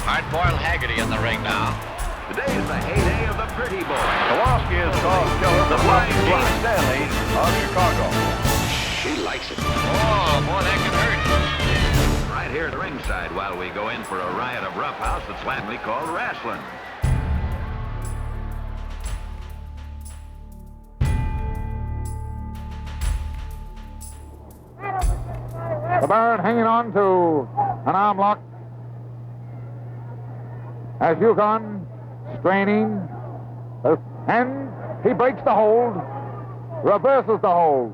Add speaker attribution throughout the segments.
Speaker 1: Hard-boiled Haggerty in the ring now.
Speaker 2: Today is the heyday of the pretty boy.
Speaker 3: Kowalski is called killer. The flying Gene Stanley of Chicago.
Speaker 2: She likes it.
Speaker 1: Oh, boy, that can hurt.
Speaker 2: Right here at the ringside while we go in for a riot of roughhouse that's flatly called wrestling.
Speaker 4: The Baron hanging on to an arm lock as Yukon straining, and he breaks the hold, reverses the hold.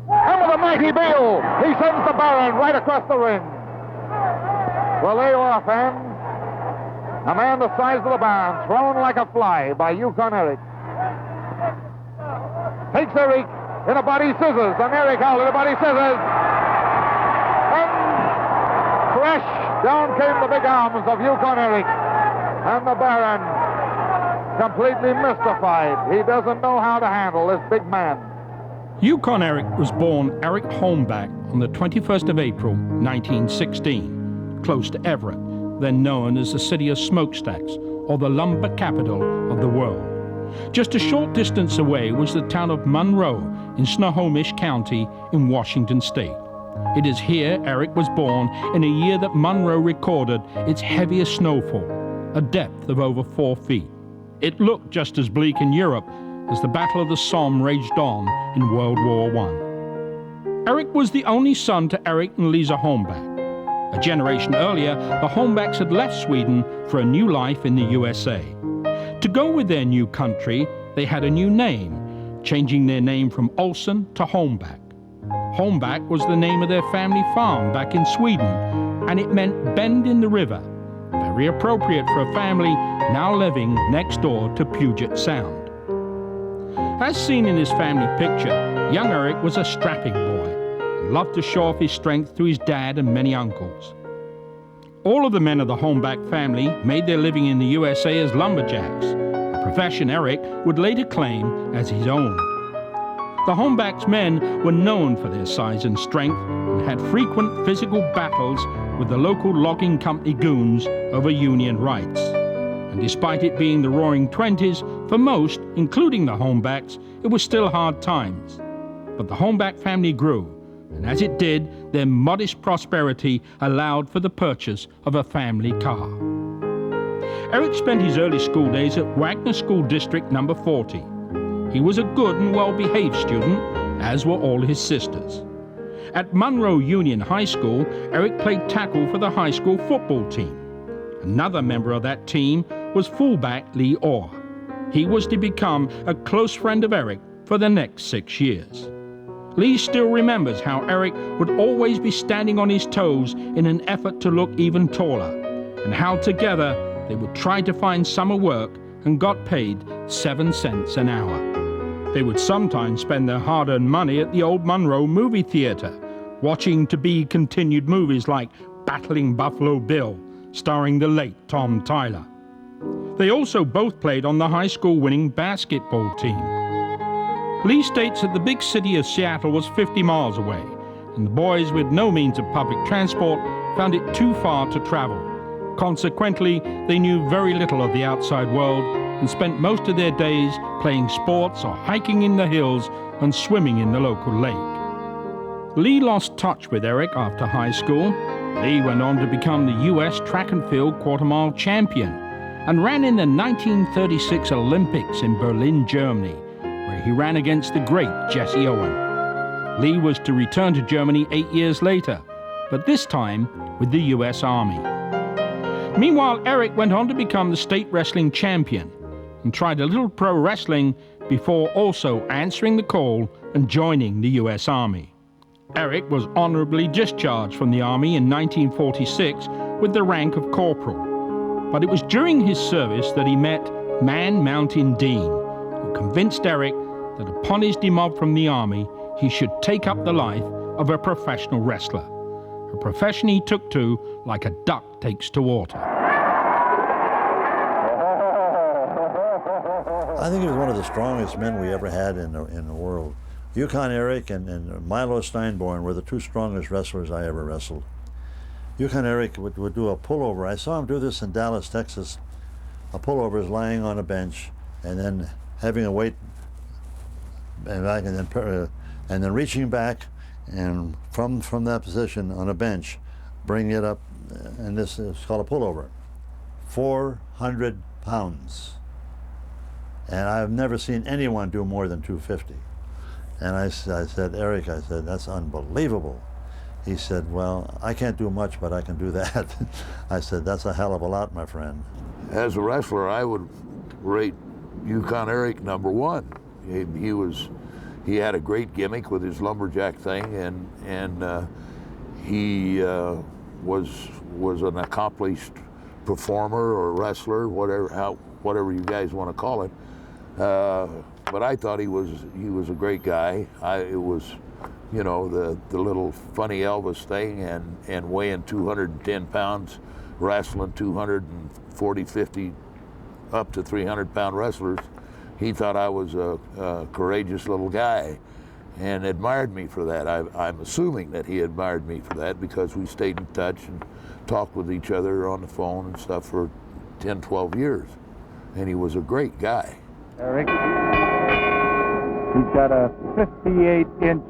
Speaker 4: And with a mighty bill, he sends the Baron right across the ring. Well, there you are, fans. A man the size of the Baron, thrown like a fly by Yukon Eric. Takes Eric in a body scissors, and Eric out in a body scissors. And crash, down came the big arms of Yukon Eric. And the Baron, completely mystified. He doesn't know how to handle this big man.
Speaker 5: Yukon Eric was born Eric Holmback on the 21st of April, 1916, close to Everett, then known as the city of smokestacks, or the lumber capital of the world. Just a short distance away was the town of Monroe in Snohomish County in Washington State. It is here Eric was born in a year that Monroe recorded its heaviest snowfall, a depth of over 4 feet. It looked just as bleak in Europe as the Battle of the Somme raged on in World War I. Eric was the only son to Eric and Lisa Holmback. A generation earlier, the Holmbacks had left Sweden for a new life in the USA. To go with their new country, they had a new name, changing their name from Olsen to Holmback. Holmback was the name of their family farm back in Sweden, and it meant bend in the river, very appropriate for a family now living next door to Puget Sound. As seen in his family picture, young Eric was a strapping boy and loved to show off his strength to his dad and many uncles. All of the men of the Holmback family made their living in the USA as lumberjacks, a profession Eric would later claim as his own. The Holmback's men were known for their size and strength and had frequent physical battles with the local logging company goons over Union rights. And despite it being the roaring 20s, for most, including the Holmbacks, it was still hard times. But the Holmback family grew, and as it did, their modest prosperity allowed for the purchase of a family car. Eric spent his early school days at Wagner School District number 40. He was a good and well-behaved student, as were all his sisters. At Monroe Union High School, Eric played tackle for the high school football team. Another member of that team was fullback Lee Orr. He was to become a close friend of Eric for the next 6 years. Lee still remembers how Eric would always be standing on his toes in an effort to look even taller, and how together they would try to find summer work and got paid 7 cents an hour. They would sometimes spend their hard-earned money at the old Monroe movie theater, watching to-be-continued movies like Battling Buffalo Bill, starring the late Tom Tyler. They also both played on the high school winning basketball team. Lee states that the big city of Seattle was 50 miles away, and the boys with no means of public transport found it too far to travel. Consequently, they knew very little of the outside world and spent most of their days playing sports or hiking in the hills and swimming in the local lake. Lee lost touch with Eric after high school. Lee went on to become the U.S. track and field quarter-mile champion and ran in the 1936 Olympics in Berlin, Germany, where he ran against the great Jesse Owen. Lee was to return to Germany 8 years later, but this time with the U.S. Army. Meanwhile, Eric went on to become the state wrestling champion and tried a little pro wrestling before also answering the call and joining the U.S. Army. Eric was honorably discharged from the Army in 1946 with the rank of corporal. But it was during his service that he met Man Mountain Dean, who convinced Eric that upon his demob from the Army, he should take up the life of a professional wrestler, a profession he took to like a duck takes to water.
Speaker 6: I think he was one of the strongest men we ever had in the world. Yukon Eric and Milo Steinborn were the two strongest wrestlers I ever wrestled. Yukon Eric would do a pullover. I saw him do this in Dallas, Texas. A pullover is lying on a bench and then having a weight and back and then reaching back and from that position on a bench, bringing it up, and this is called a pullover. 400 pounds. And I've never seen anyone do more than 250. And I said, Eric, I said, that's unbelievable. He said, well, I can't do much, but I can do that. I said, that's a hell of a lot, my friend.
Speaker 7: As a wrestler, I would rate Yukon Eric #1. He had a great gimmick with his lumberjack thing, and he was an accomplished performer or wrestler, whatever you guys want to call it. But I thought he was a great guy. It was, you know, the little funny Elvis thing, and weighing 210 pounds, wrestling 240, 50, up to 300-pound wrestlers. He thought I was a courageous little guy and admired me for that. I'm assuming that he admired me for that because we stayed in touch and talked with each other on the phone and stuff for 10, 12 years. And he was a great guy.
Speaker 8: Eric, he's got a 58-inch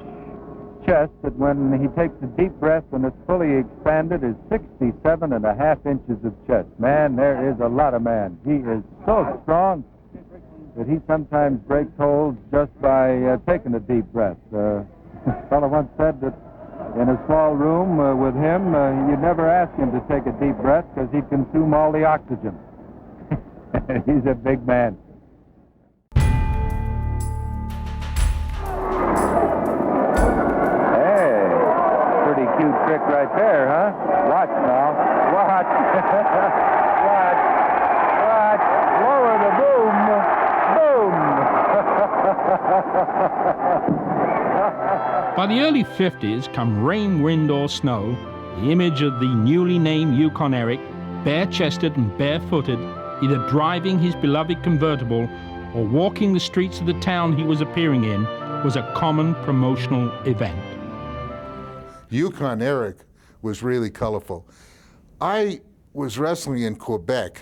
Speaker 8: chest that when he takes a deep breath and it's fully expanded is 67.5 inches of chest. Man, there is a lot of man. He is so strong that he sometimes breaks holds just by taking a deep breath. A fellow once said that in a small room with him, you'd never ask him to take a deep breath because he'd consume all the oxygen. He's a big man. Cute trick right there, huh? Watch now. Watch. Watch. Lower the boom. Boom.
Speaker 5: By the early 50s, come rain, wind, or snow, the image of the newly named Yukon Eric, bare-chested and barefooted, either driving his beloved convertible or walking the streets of the town he was appearing in, was a common promotional event.
Speaker 9: Yukon Eric was really colorful. I was wrestling in Quebec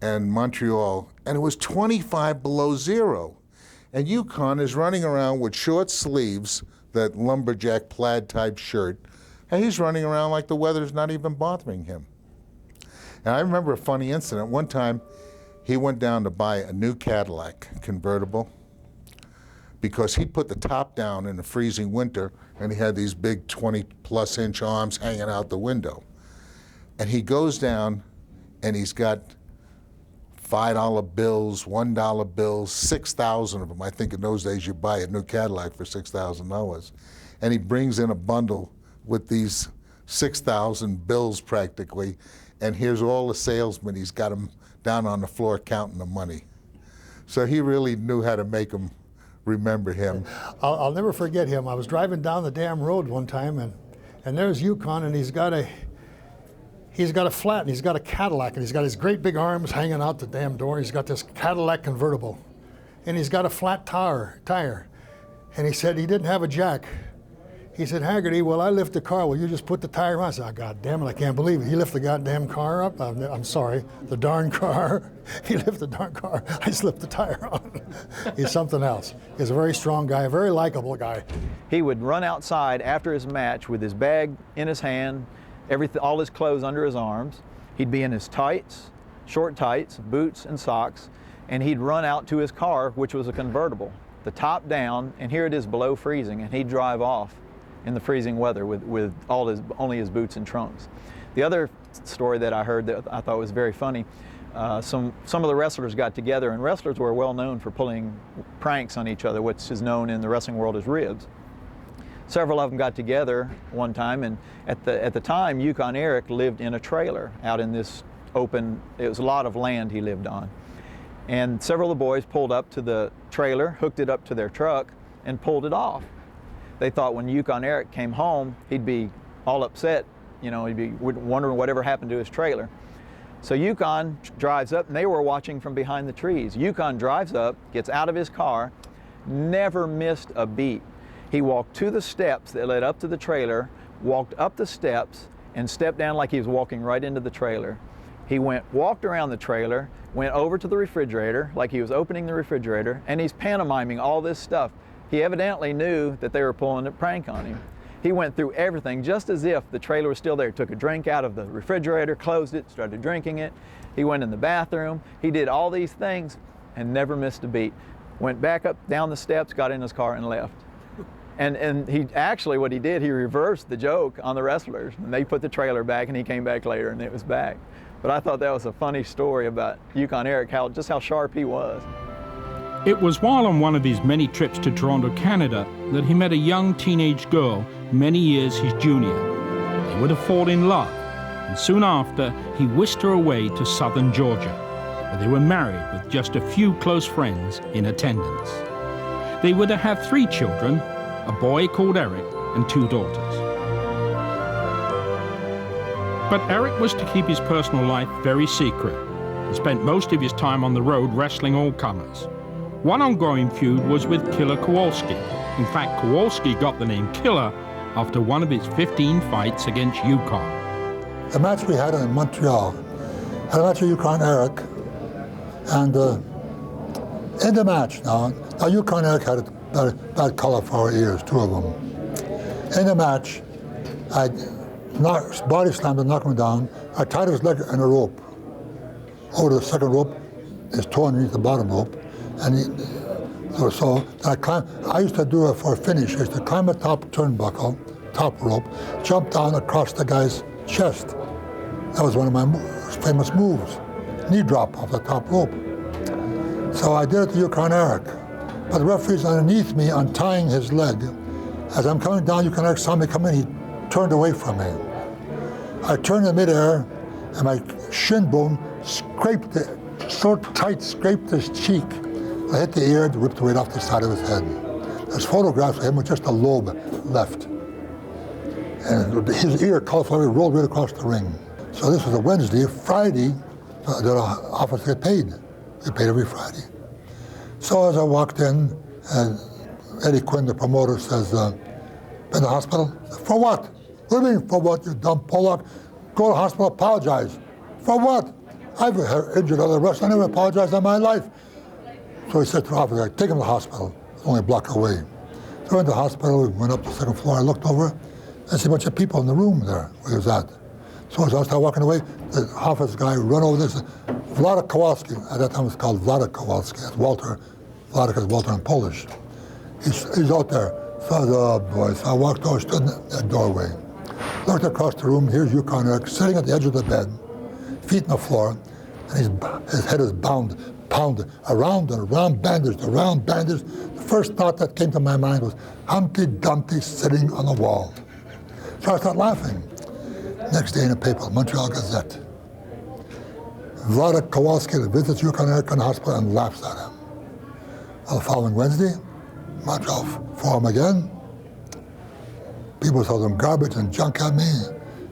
Speaker 9: and Montreal, and it was 25 below zero. And Yukon is running around with short sleeves, that lumberjack plaid type shirt, and he's running around like the weather's not even bothering him. And I remember a funny incident. One time, he went down to buy a new Cadillac convertible because he put the top down in the freezing winter, and he had these big 20-plus inch arms hanging out the window. And he goes down, and he's got $5 bills, $1 bills, 6,000 of them. I think in those days you buy a new Cadillac for $6,000. And he brings in a bundle with these 6,000 bills practically, and here's all the salesmen. He's got them down on the floor counting the money. So he really knew how to make them remember him.
Speaker 10: I'll never forget him. I was driving down the damn road one time, and there's Yukon, and he's got a flat, and he's got a Cadillac, and he's got his great big arms hanging out the damn door. He's got this Cadillac convertible, and he's got a flat tire. And he said he didn't have a jack. He said, Haggerty, well, I lift the car. Will you just put the tire on? I said, oh, God damn it, I can't believe it. He lifted the goddamn car up. I'm sorry, the darn car. He lifted the darn car. I slipped the tire on. He's something else. He's a very strong guy, a very likable guy.
Speaker 11: He would run outside after his match with his bag in his hand, all his clothes under his arms. He'd be in his tights, short tights, boots and socks, and he'd run out to his car, which was a convertible, the top down, and here it is below freezing, and he'd drive off in the freezing weather with only his boots and trunks. The other story that I heard that I thought was very funny, some of the wrestlers got together, and wrestlers were well known for pulling pranks on each other, which is known in the wrestling world as ribs. Several of them got together one time, and at the time, Yukon Eric lived in a trailer out in this open, it was a lot of land he lived on. And several of the boys pulled up to the trailer, hooked it up to their truck, and pulled it off. They thought when Yukon Eric came home, he'd be all upset, you know, he'd be wondering whatever happened to his trailer. So Yukon drives up, and they were watching from behind the trees. Yukon drives up, gets out of his car, never missed a beat. He walked to the steps that led up to the trailer, walked up the steps, and stepped down like he was walking right into the trailer. He walked around the trailer, went over to the refrigerator like he was opening the refrigerator, and he's pantomiming all this stuff. He evidently knew that they were pulling a prank on him. He went through everything just as if the trailer was still there. Took a drink out of the refrigerator, closed it, started drinking it. He went in the bathroom. He did all these things and never missed a beat. Went back up, down the steps, got in his car and left. And he actually, what he did, he reversed the joke on the wrestlers. And they put the trailer back and he came back later and it was back. But I thought that was a funny story about Yukon Eric, just how sharp he was.
Speaker 5: It was while on one of his many trips to Toronto, Canada, that he met a young teenage girl many years his junior. They would have fallen in love, and soon after, he whisked her away to southern Georgia, where they were married with just a few close friends in attendance. They were to have 3 children, a boy called Eric and 2 daughters. But Eric was to keep his personal life very secret. He spent most of his time on the road wrestling all comers. One ongoing feud was with Killer Kowalski. In fact, Kowalski got the name Killer after one of his 15 fights against Yukon.
Speaker 12: The match we had in Montreal, had a match with Yukon Eric, and in the match now Yukon Eric had a bad color for our ears, 2 of them. In the match, I body slammed and knocked him down. I tied his leg in a rope. Over the second rope, his toe underneath the bottom rope. And so I climbed. I used to do it for a finish. I used to climb the top turnbuckle, top rope, jump down across the guy's chest. That was one of my famous moves. Knee drop off the top rope. So I did it to Yukon Eric. But the referee's underneath me untying his leg. As I'm coming down, Yukon Eric saw me come in, he turned away from me. I turned in midair and my shin bone scraped it, so tight, scraped his cheek. I hit the ear and ripped right off the side of his head. There's photographs of him with just a lobe left. And his ear cauliflower rolled right across the ring. So this was a Wednesday. Friday, the office get paid. They paid every Friday. So as I walked in, Eddie Quinn, the promoter, says, "Been to the hospital?" "For what?" "What do you mean, for what, you dumb Pollock? Go to the hospital, apologize." "For what? I've injured other wrestlers. I never apologized in my life." So he said to the officer, "Take him to the hospital." It's only a block away. So I went to the hospital, we went up to the second floor, I looked over, I see a bunch of people in the room there where he was at. So as I started walking away, the office guy run over this, Wladek Kowalski, at that time it was called Wladek Kowalski, that's Walter, Wladek is Walter in Polish. He's out there. So I said, "Oh boy," so I walked over, stood in the doorway. Looked across the room, here's Yukon Eric sitting at the edge of the bed, feet on the floor, and his head is pounded around and around, bandaged, around, bandaged. The first thought that came to my mind was Humpty Dumpty sitting on the wall. So I started laughing. Next day in the paper, Montreal Gazette. Wladek Kowalski visits Yukon Eric in the hospital and laughs at him. Well, the following Wednesday, Montreal Forum again. People throw them garbage and junk at me,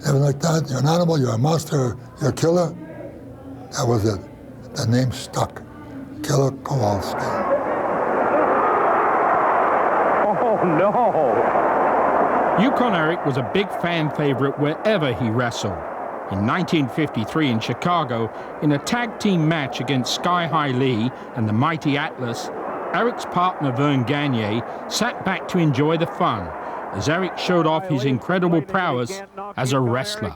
Speaker 12: everything like that. "You're an animal, you're a monster, you're a killer." That was it. The name stuck. Killer Kowalski.
Speaker 3: Oh, no.
Speaker 5: Yukon Eric was a big fan favorite wherever he wrestled. In 1953 in Chicago, in a tag team match against Sky High Lee and the Mighty Atlas, Eric's partner Vern Gagne sat back to enjoy the fun as Eric showed off his incredible prowess as a wrestler.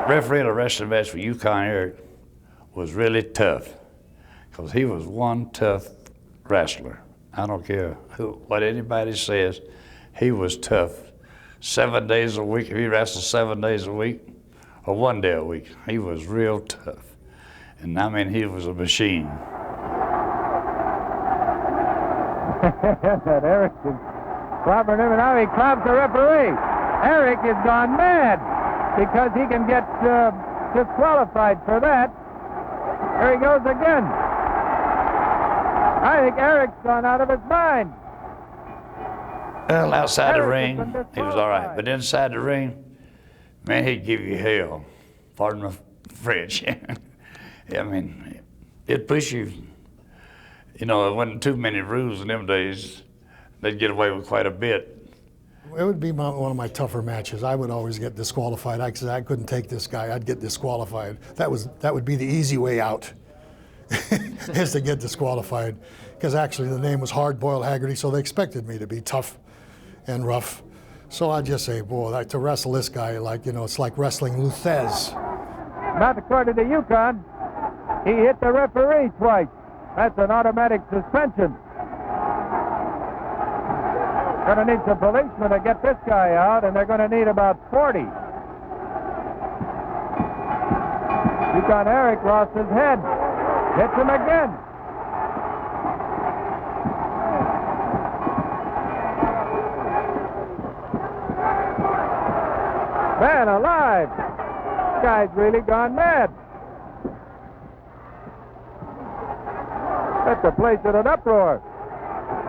Speaker 13: Refereeing a wrestling match with Yukon Eric was really tough because he was one tough wrestler. I don't care what anybody says, he was tough. 7 days a week, if he wrestled 7 days a week or 1 day a week, he was real tough. And I mean, he was a machine.
Speaker 8: That Eric is clobbering him, and now he clobs the referee. Eric is gone mad, because he can get disqualified for that. Here he goes again. I think Eric's gone out of his mind.
Speaker 13: Well, outside the ring, he was all right. But inside the ring, man, he'd give you hell. Pardon my French. I mean, It push you. You know, there wasn't too many rules in them days. They'd get away with quite a bit.
Speaker 10: It would be one of my tougher matches. I would always get disqualified. I said I couldn't take this guy. I'd get disqualified. That would be the easy way out, is to get disqualified. Because actually the name was Hard Boiled Haggerty, so they expected me to be tough and rough. So I'd just say, boy, to wrestle this guy, like, you know, it's like wrestling Luthez.
Speaker 8: Not according to Yukon. He hit the referee twice. That's an automatic suspension. Gonna need some policemen to get this guy out, and they're gonna need about 40. Yukon Eric lost his head. Hits him again. Man alive! This guy's really gone mad. That's the place in an uproar.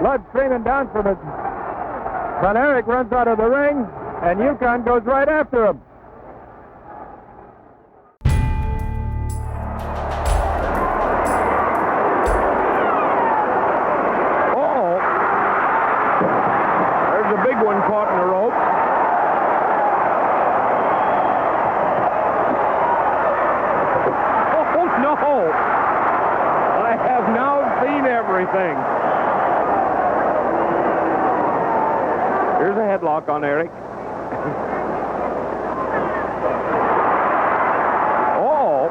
Speaker 8: Blood streaming down from his... Yukon Eric runs out of the ring, and Yukon goes right after him.
Speaker 3: Uh-oh. There's a big one caught in the rope. Oh, no! I have now seen everything. Here's a headlock on Eric. Oh,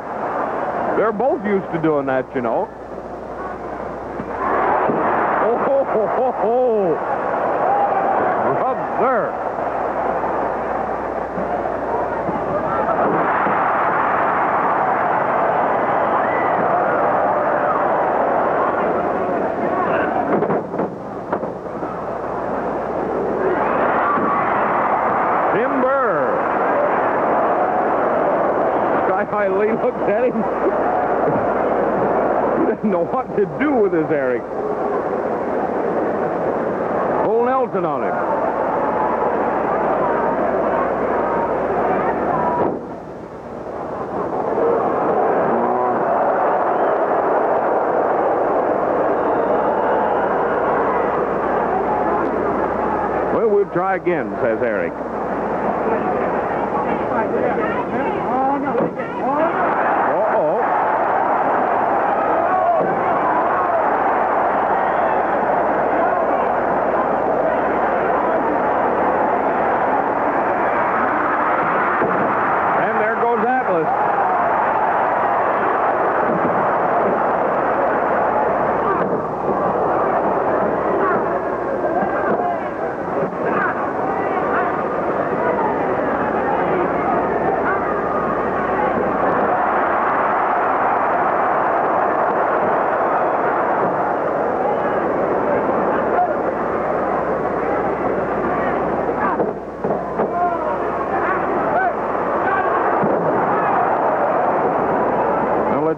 Speaker 3: they're both used to doing that, you know. Oh, ho, ho, ho, ho. Rub there. Lee looks at him. He doesn't know what to do with his Eric. Full Nelson on him. Well, we'll try again, says Eric.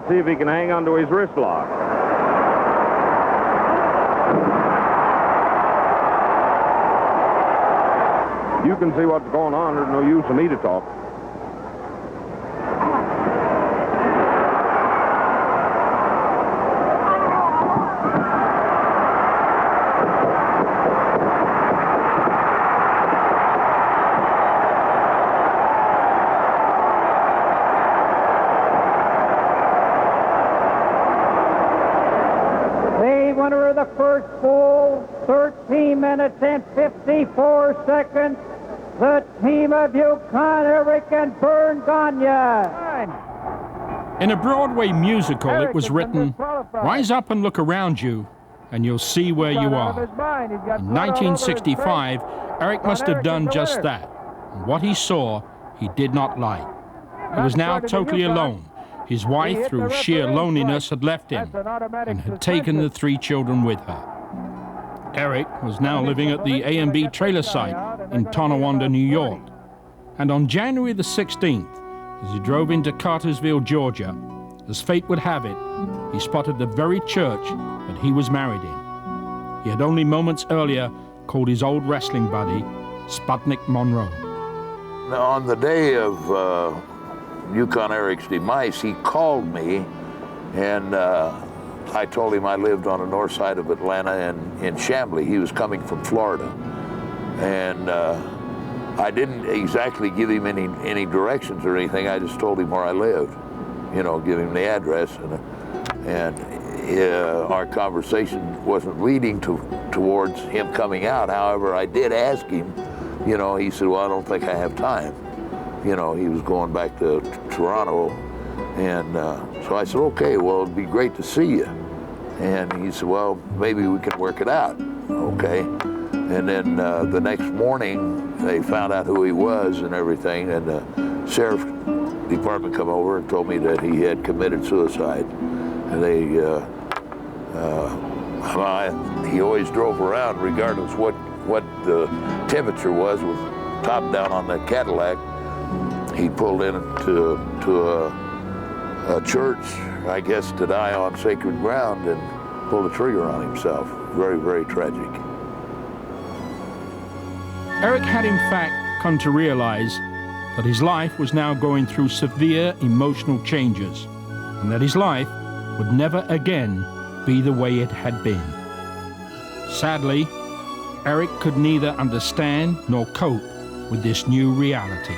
Speaker 3: See if he can hang onto his wrist lock. You can see what's going on. There's no use for me to talk.
Speaker 14: Winner of the first full 13 minutes and 54 seconds, the team of Yukon Eric and Vern Gagne.
Speaker 5: In a Broadway musical, it was written, "Rise up and look around you, and you'll see where you are." In 1965, Eric must have done just that. And what he saw, he did not like. He was now totally alone. His wife, through sheer loneliness, had left him and had taken the 3 children with her. Eric was now living at the A&B trailer site in Tonawanda, New York. And on January the 16th, as he drove into Cartersville, Georgia, as fate would have it, he spotted the very church that he was married in. He had only moments earlier called his old wrestling buddy Sputnik Monroe.
Speaker 7: Now, on the day of Yukon Eric's demise, he called me And I told him I lived on the north side of Atlanta and in Chamblee. He was coming from Florida. And I didn't exactly give him any directions or anything. I just told him where I lived, you know, give him the address. And our conversation wasn't leading towards him coming out. However, I did ask him, you know, he said, well, I don't think I have time. You know, he was going back to Toronto. And so I said, okay, well, it'd be great to see you. And he said, well, maybe we can work it out. Okay. And then the next morning, they found out who he was and everything, and the sheriff's department come over and told me that he had committed suicide. And they, he always drove around regardless what the temperature was, with top down on the Cadillac. He pulled into a church, I guess, to die on sacred ground, and pulled the trigger on himself. Very, very tragic.
Speaker 5: Eric had in fact come to realize that his life was now going through severe emotional changes, and that his life would never again be the way it had been. Sadly, Eric could neither understand nor cope with this new reality.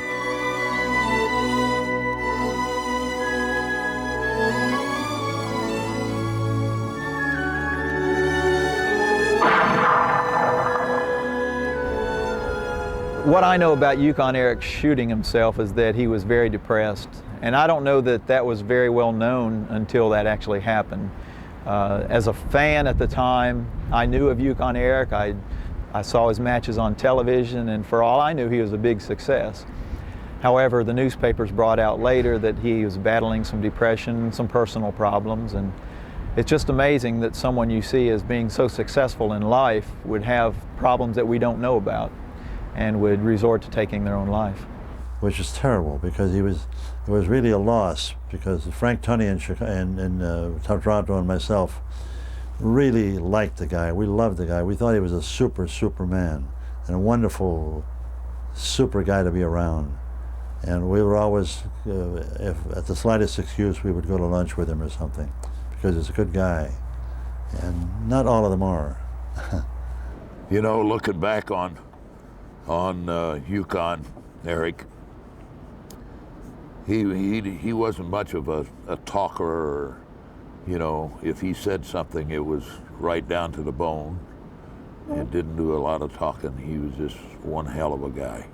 Speaker 11: What I know about Yukon Eric shooting himself is that he was very depressed. And I don't know that that was very well known until that actually happened. As a fan at the time, I knew of Yukon Eric. I saw his matches on television, and for all I knew, he was a big success. However, the newspapers brought out later that he was battling some depression, some personal problems, and it's just amazing that someone you see as being so successful in life would have problems that we don't know about and would resort to taking their own life.
Speaker 6: Which is terrible, because it was really a loss, because Frank Tunney and Toronto and myself really liked the guy. We loved the guy. We thought he was a superman and a wonderful, super guy to be around. And we were always, if at the slightest excuse, we would go to lunch with him or something, because he's a good guy. And not all of them are.
Speaker 7: You know, looking back on Yukon Eric, he wasn't much of a talker, or, you know, if he said something, it was right down to the bone. It didn't do a lot of talking. He was just one hell of a guy.